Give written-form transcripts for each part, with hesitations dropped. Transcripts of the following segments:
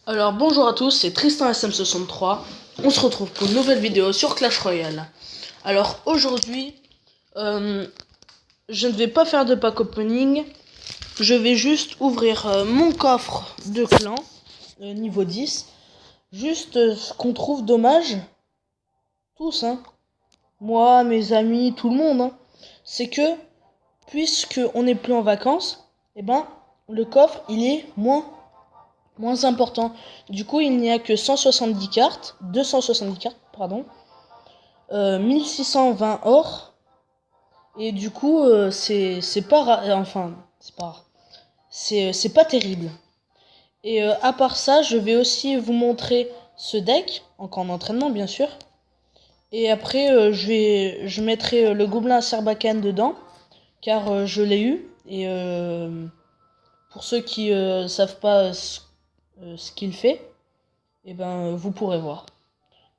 Alors bonjour à tous, c'est Tristan SM63. On se retrouve pour une nouvelle vidéo sur Clash Royale. Alors aujourd'hui, je ne vais pas faire de pack opening. Je vais juste ouvrir mon coffre de clan, niveau 10. Juste ce qu'on trouve dommage, tous, hein. Moi, mes amis, tout le monde, hein. C'est que, puisque on n'est plus en vacances, eh ben, le coffre, il est moins important. Du coup, il n'y a que 170 cartes, 270 cartes, pardon, 1620 or. Et du coup, c'est pas enfin, c'est pas rare. C'est pas terrible. Et à part ça, je vais aussi vous montrer ce deck, encore en entraînement bien sûr. Et après, je mettrai le gobelin à Sarbacane dedans, car je l'ai eu. Et pour ceux qui savent pas ce qu'il fait, et ben vous pourrez voir.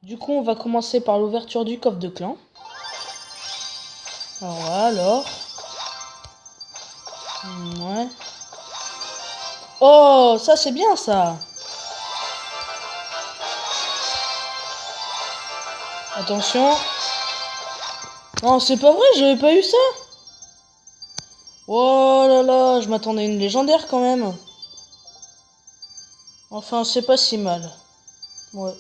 Du coup, on va commencer par l'ouverture du coffre de clan. Alors voilà, alors. Ouais. Oh, ça c'est bien ça. Attention. Non, c'est pas vrai, j'avais pas eu ça. Oh là là, je m'attendais à une légendaire quand même. Enfin, c'est pas si mal. Ouais.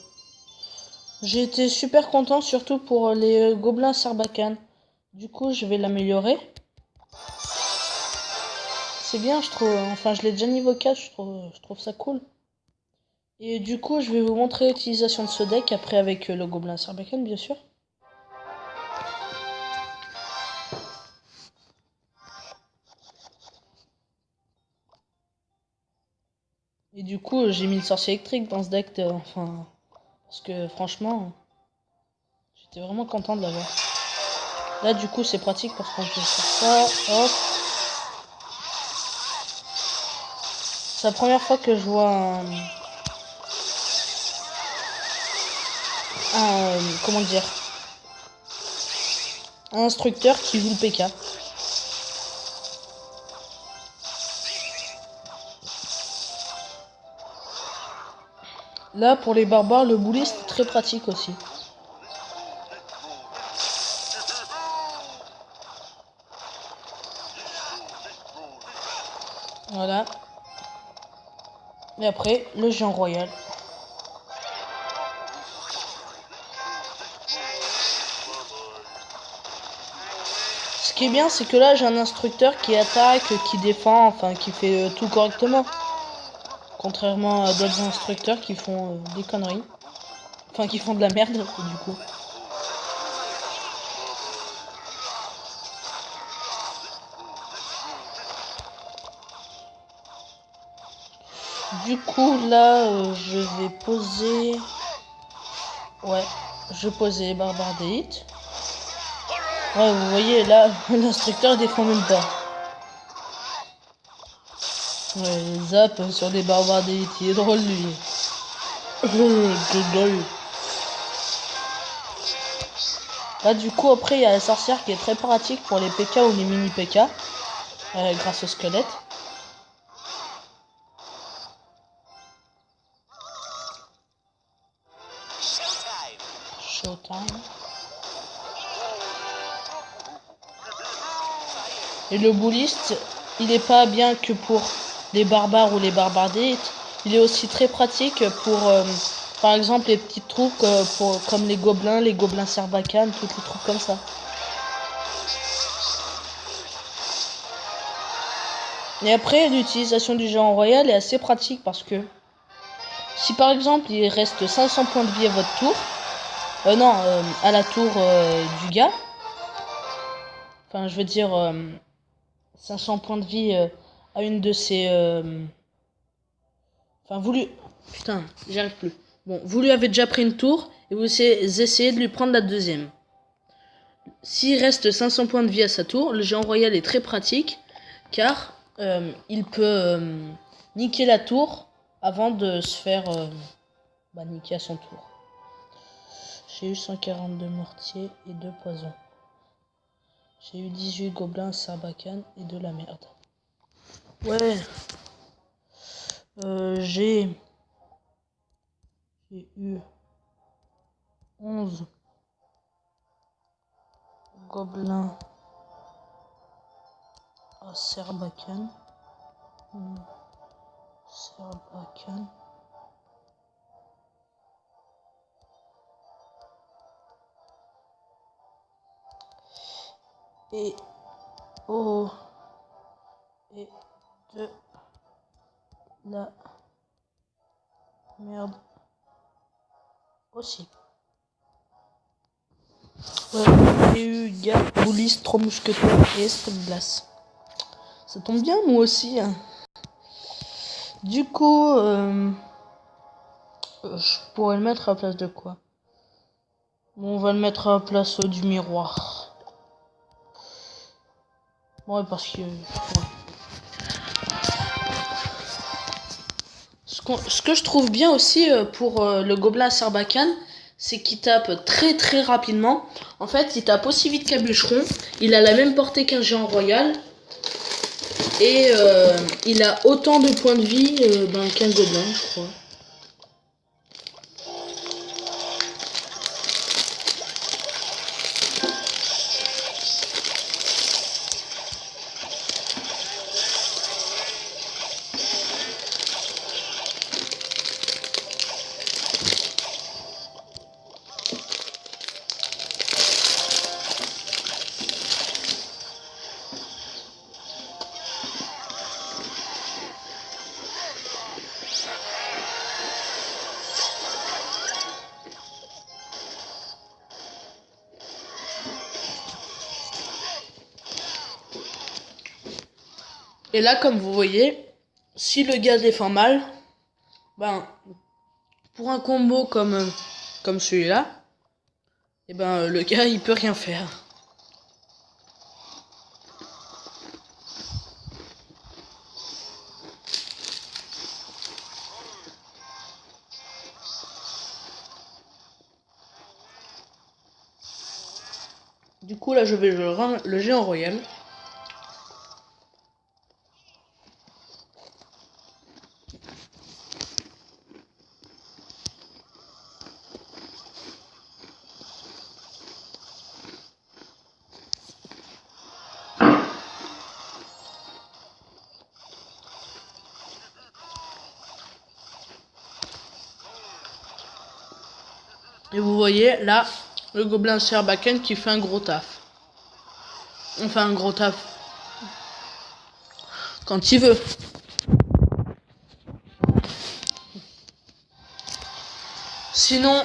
J'ai été super content, surtout pour les gobelins Sarbacane. Du coup, je vais l'améliorer. C'est bien, je trouve. Enfin, je l'ai déjà niveau 4, je trouve ça cool. Et du coup, je vais vous montrer l'utilisation de ce deck, après avec le gobelin Sarbacane, bien sûr. Et du coup, j'ai mis le sorcier électrique dans ce deck, enfin, parce que franchement, j'étais vraiment content de l'avoir. Là, du coup, c'est pratique parce qu'on peut faire ça, hop. C'est la première fois que je vois comment dire, un instructeur qui joue le PK. Là, pour les barbares, le boulet, c'est très pratique aussi. Voilà. Et après, le géant royal. Ce qui est bien, c'est que là, j'ai un instructeur qui attaque, qui défend, enfin, qui fait tout correctement. Contrairement à d'autres instructeurs qui font des conneries. Enfin, qui font de la merde, du coup. Du coup, là, je vais poser... Ouais, je vais poser Barbare d'élite. Ouais, vous voyez, là, l'instructeur défend même pas. Ouais, zap sur des barbares d'élite, il est drôle, lui. Là, du coup, après, il y a la sorcière qui est très pratique pour les PK ou les mini PK. Grâce au squelette. Showtime. Et le bouliste, il est pas bien que pour les barbares ou les barbares d'élite. Il est aussi très pratique pour, par exemple, les petites troupes comme les gobelins Sarbacane, toutes les troupes comme ça. Et après, l'utilisation du géant royal est assez pratique parce que si par exemple il reste 500 points de vie à votre tour, à la tour du gars, enfin je veux dire 500 points de vie à une de ces... Enfin vous lui... Putain, j'y arrive plus. Bon, vous lui avez déjà pris une tour et vous essayez de lui prendre la deuxième. S'il reste 500 points de vie à sa tour, le géant royal est très pratique car il peut niquer la tour avant de se faire niquer à son tour. J'ai eu 142 mortiers et 2 poisons. J'ai eu 18 gobelins Sarbacane et de la merde. Ouais. J'ai eu 11 gobelins à Sarbacane. Sarbacane. Et de la merde aussi. Ouais, j'ai eu Gap, Boulis, 3 mousquetaires et Escoblas. Ça tombe bien, moi aussi. Hein. Du coup, je pourrais le mettre à la place de quoi? Bon, on va le mettre à la place du miroir. Ouais, parce que... Ouais. Ce que je trouve bien aussi pour le gobelin à Sarbacane, c'est qu'il tape très très rapidement. En fait, il tape aussi vite qu'un bûcheron. Il a la même portée qu'un géant royal. Et il a autant de points de vie qu'un gobelin, je crois. Et là, comme vous voyez, si le gars défend mal, ben, pour un combo comme celui-là, et ben, le gars, il peut rien faire. Du coup, là, je vais le géant royal. Et vous voyez, là, le gobelin Sarbacane qui fait un gros taf. Enfin, un gros taf. Quand il veut. Sinon,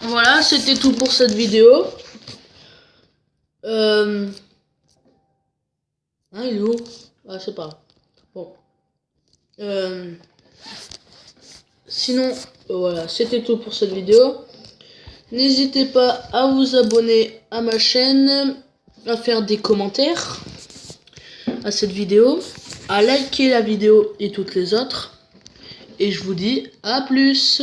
voilà, c'était tout pour cette vidéo. Ah, il est où? Ah, je sais pas. Bon. Sinon, voilà, c'était tout pour cette vidéo. N'hésitez pas à vous abonner à ma chaîne, à faire des commentaires à cette vidéo, à liker la vidéo et toutes les autres. Et je vous dis à plus.